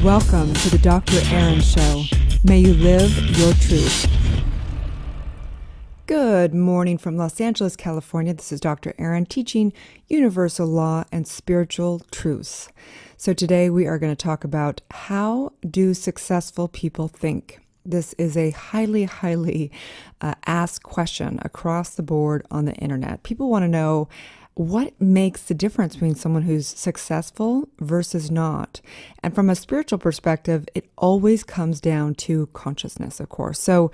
Welcome to the Dr. Erin Show. May you live your truth. Good morning from Los Angeles, California. This is Dr. Erin teaching universal law and spiritual truths. So today we are going to talk about how do successful people think? This is a highly asked question across the board on the internet. People want to know what makes the difference between someone who's successful versus not. And from a spiritual perspective, it always comes down to consciousness, of course. So,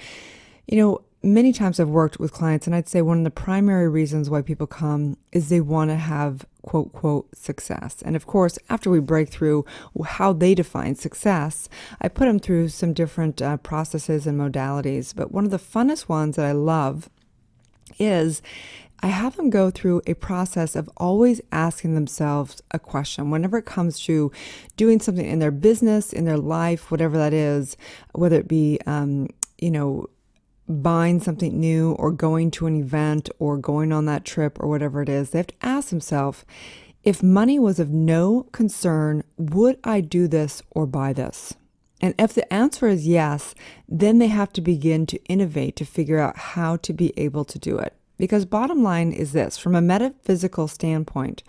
many times I've worked with clients, and I'd say one of the primary reasons why people come is they want to have quote, quote, success. And of course, after we break through how they define success, I put them through some different processes and modalities. But one of the funnest ones that I love is I have them go through a process of always asking themselves a question whenever it comes to doing something in their business, in their life, whatever that is, whether it be, buying something new or going to an event or going on that trip or whatever it is. They have to ask themselves, if money was of no concern, would I do this or buy this? And if the answer is yes, then they have to begin to innovate to figure out how to be able to do it. Because bottom line is this, from a metaphysical standpoint,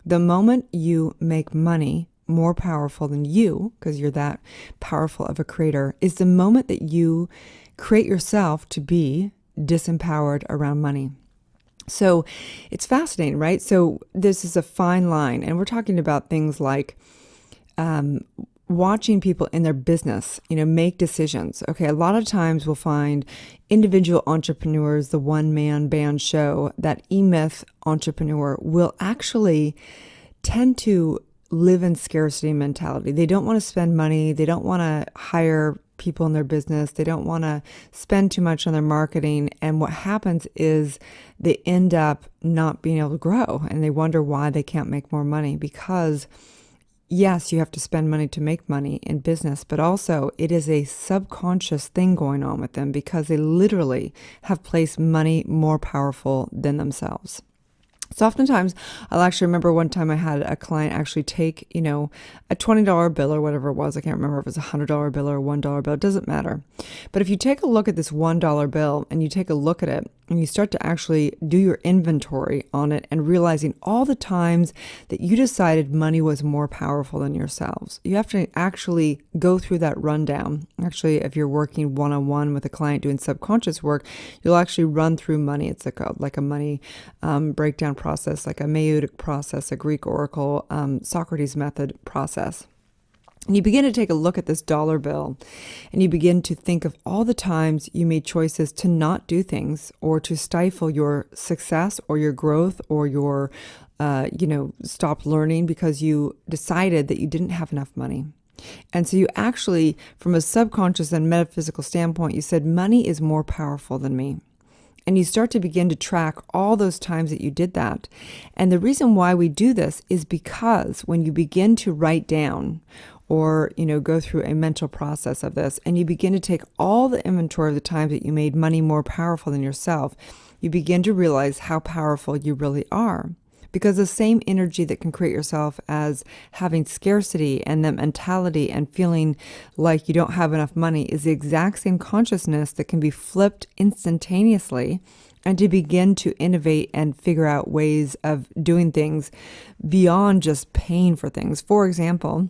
the moment you make money more powerful than you, because you're that powerful of a creator, is the moment that you create yourself to be disempowered around money. So it's fascinating, right? So this is a fine line, and we're talking about things like watching people in their business, make decisions. Okay, a lot of times we'll find individual entrepreneurs, the one-man band show, that E-Myth entrepreneur will actually tend to live in scarcity mentality. They don't want to spend money. They don't want to hire people in their business. They don't want to spend too much on their marketing. And what happens is they end up not being able to grow, and they wonder why they can't make more money, because yes, you have to spend money to make money in business, but also it is a subconscious thing going on with them because they literally have placed money more powerful than themselves. So oftentimes, I'll actually remember one time I had a client actually take, a $20 bill or whatever it was. I can't remember if it was a $100 bill or a $1 bill. It doesn't matter. But if you take a look at this $1 bill and you take a look at it and you start to actually do your inventory on it and realizing all the times that you decided money was more powerful than yourselves, you have to actually go through that rundown. Actually, if you're working one-on-one with a client doing subconscious work, you'll actually run through money. It's like a money breakdown process, like a Mayudic process, a Greek oracle, Socrates method process. And you begin to take a look at this dollar bill and you begin to think of all the times you made choices to not do things or to stifle your success or your growth or your, stop learning because you decided that you didn't have enough money. And so you actually, from a subconscious and metaphysical standpoint, you said money is more powerful than me. And you start to begin to track all those times that you did that. And the reason why we do this is because when you begin to write down or, go through a mental process of this, and you begin to take all the inventory of the times that you made money more powerful than yourself, you begin to realize how powerful you really are. Because the same energy that can create yourself as having scarcity and that mentality and feeling like you don't have enough money is the exact same consciousness that can be flipped instantaneously and to begin to innovate and figure out ways of doing things beyond just paying for things. For example,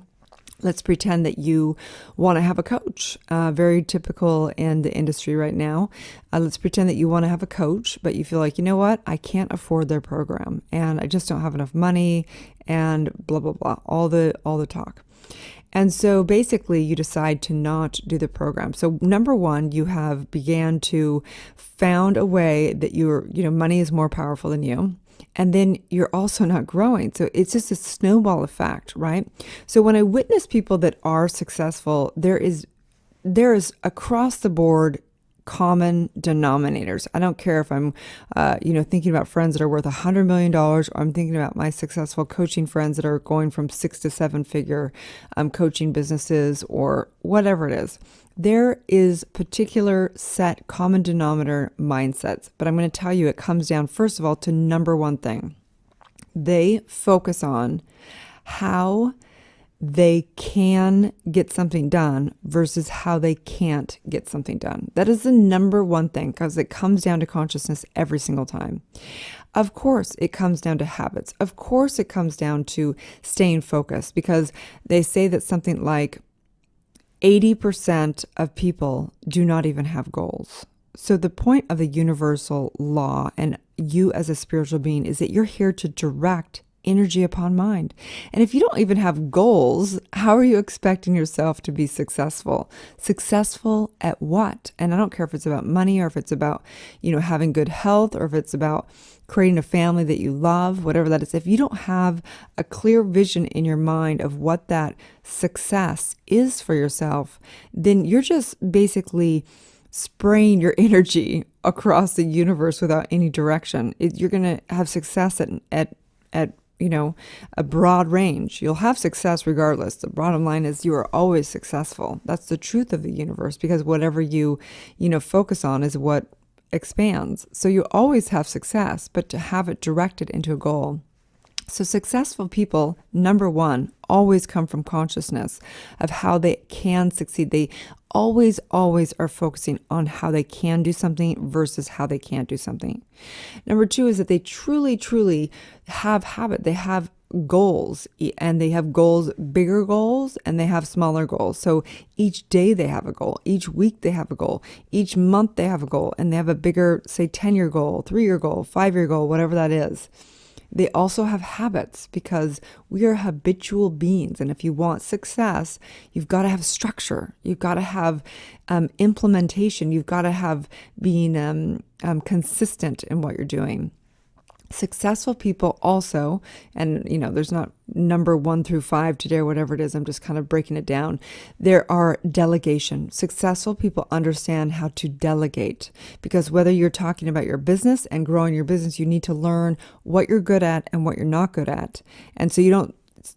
let's pretend that you want to have a coach, very typical in the industry right now. Let's pretend that you want to have a coach, but you feel like, I can't afford their program and I just don't have enough money and blah, blah, blah, all the talk. And so basically you decide to not do the program. So number one, you have began to found a way that money is more powerful than you. And then you're also not growing. So it's just a snowball effect, right? So when I witness people that are successful, there is across the board common denominators. I don't care if I'm, thinking about friends that are worth $100 million, or I'm thinking about my successful coaching friends that are going from 6 to 7 figure coaching businesses or whatever it is. There is particular set common denominator mindsets, but I'm going to tell you it comes down, first of all, to number one thing. They focus on how they can get something done versus how they can't get something done. That is the number one thing, because it comes down to consciousness every single time. Of course, it comes down to habits. Of course, it comes down to staying focused, because they say that something like 80% of people do not even have goals. So the point of the universal law and you as a spiritual being is that you're here to direct energy upon mind. And if you don't even have goals, how are you expecting yourself to be successful? Successful at what? And I don't care if it's about money, or if it's about, having good health, or if it's about creating a family that you love, whatever that is. If you don't have a clear vision in your mind of what that success is for yourself, then you're just basically spraying your energy across the universe without any direction. You're going to have success at a broad range. You'll have success regardless. The bottom line is you are always successful. That's the truth of the universe, because whatever you focus on is what expands. So you always have success, but to have it directed into a goal. So successful people, number one, always come from consciousness of how they can succeed. They always are focusing on how they can do something versus how they can't do something. Number two is that they truly have habit. They have goals, and they have goals, bigger goals, and they have smaller goals. So each day they have a goal, each week they have a goal, each month they have a goal, and they have a bigger, say, 10-year goal, 3-year goal, 5-year goal, whatever that is. They also have habits, because we are habitual beings. And if you want success, you've got to have structure. You've got to have implementation. You've got to have being consistent in what you're doing. Successful people also, and there's not number 1 through 5 today or whatever it is, I'm just kind of breaking it down. There are delegation. Successful people understand how to delegate, because whether you're talking about your business and growing your business, you need to learn what you're good at and what you're not good at. And so you don't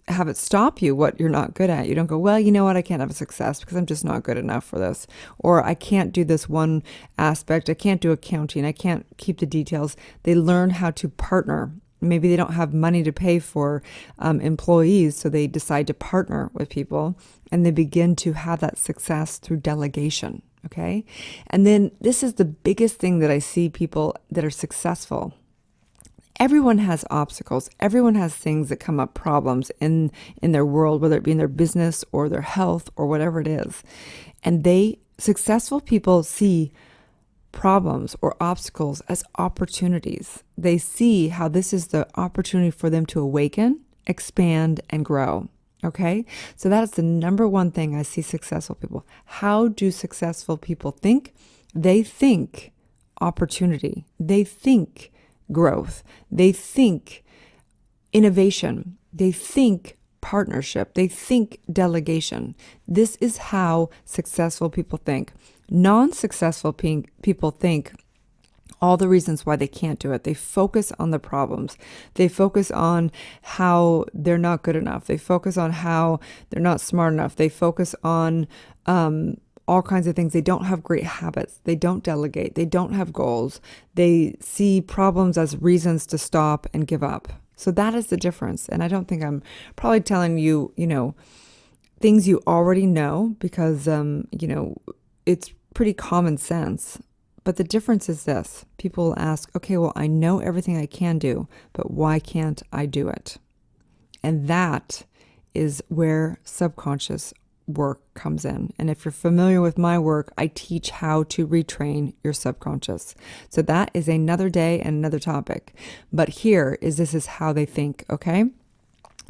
have it stop you what you're not good at. You don't go, well, you know what, I can't have a success because I'm just not good enough for this. Or I can't do this one aspect. I can't do accounting. I can't keep the details. They learn how to partner. Maybe they don't have money to pay for employees, so they decide to partner with people, and they begin to have that success through delegation. Okay. And then this is the biggest thing that I see people that are successful. Everyone has obstacles. Everyone has things that come up, problems in their world, whether it be in their business or their health or whatever it is. And successful people see problems or obstacles as opportunities. They see how this is the opportunity for them to awaken, expand, and grow. Okay? So that is the number one thing I see successful people. How do successful people think? They think opportunity. They think growth. They think innovation. They think partnership. They think delegation. This is how successful people think. Non-successful people think all the reasons why they can't do it. They focus on the problems. They focus on how they're not good enough. They focus on how they're not smart enough. They focus on all kinds of things. They don't have great habits. They don't delegate. They don't have goals. They see problems as reasons to stop and give up. So that is the difference. And I don't think I'm probably telling you, things you already know, because, it's pretty common sense. But the difference is this. People will ask, okay, well, I know everything I can do, but why can't I do it? And that is where subconscious work comes in. And if you're familiar with my work, I teach how to retrain your subconscious. So that is another day and another topic. But this is how they think, okay?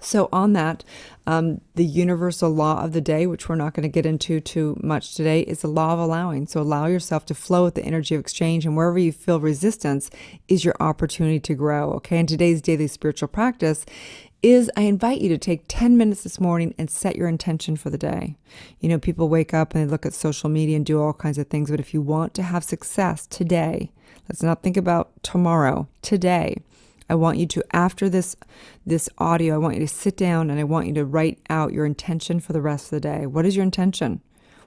So on that, the universal law of the day, which we're not going to get into too much today, is the law of allowing. So allow yourself to flow with the energy of exchange, and wherever you feel resistance is your opportunity to grow, okay? And today's daily spiritual practice is I invite you to take 10 minutes this morning and set your intention for the day. People wake up and they look at social media and do all kinds of things, but if you want to have success today, let's not think about tomorrow, today. I want you to, after this audio, I want you to sit down and I want you to write out your intention for the rest of the day. What is your intention?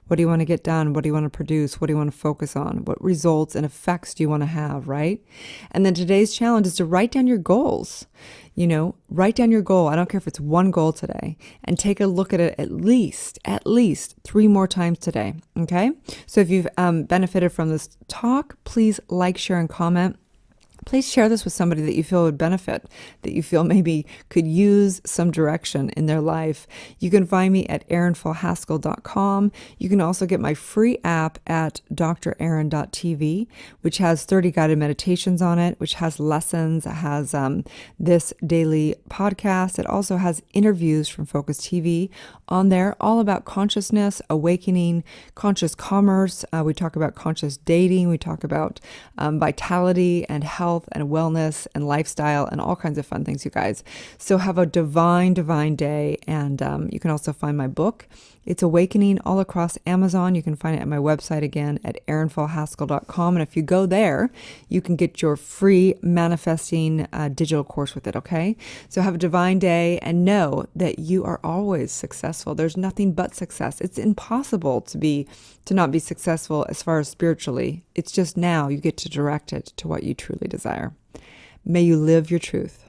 What do you want to get done? What do you want to produce? What do you want to focus on? What results and effects do you want to have, right? And then today's challenge is to write down your goals. Write down your goal. I don't care if it's one goal today, and take a look at it at least 3 more times today. Okay. So if you've benefited from this talk, please like, share, and comment. Please share this with somebody that you feel would benefit, that you feel maybe could use some direction in their life. You can find me at erinfalhaskell.com. You can also get my free app at drerin.tv, which has 30 guided meditations on it, which has lessons. It has this daily podcast. It also has interviews from Focus TV on there, all about consciousness, awakening, conscious commerce. We talk about conscious dating. We talk about vitality and health and wellness and lifestyle and all kinds of fun things, you guys. So have a divine day. And you can also find my book. It's Awakening all across Amazon. You can find it at my website again at erinfalhaskell.com. And if you go there, you can get your free manifesting digital course with it. Okay. So have a divine day and know that you are always successful. There's nothing but success. It's impossible to not be successful as far as spiritually. It's just now you get to direct it to what you truly desire. May you live your truth.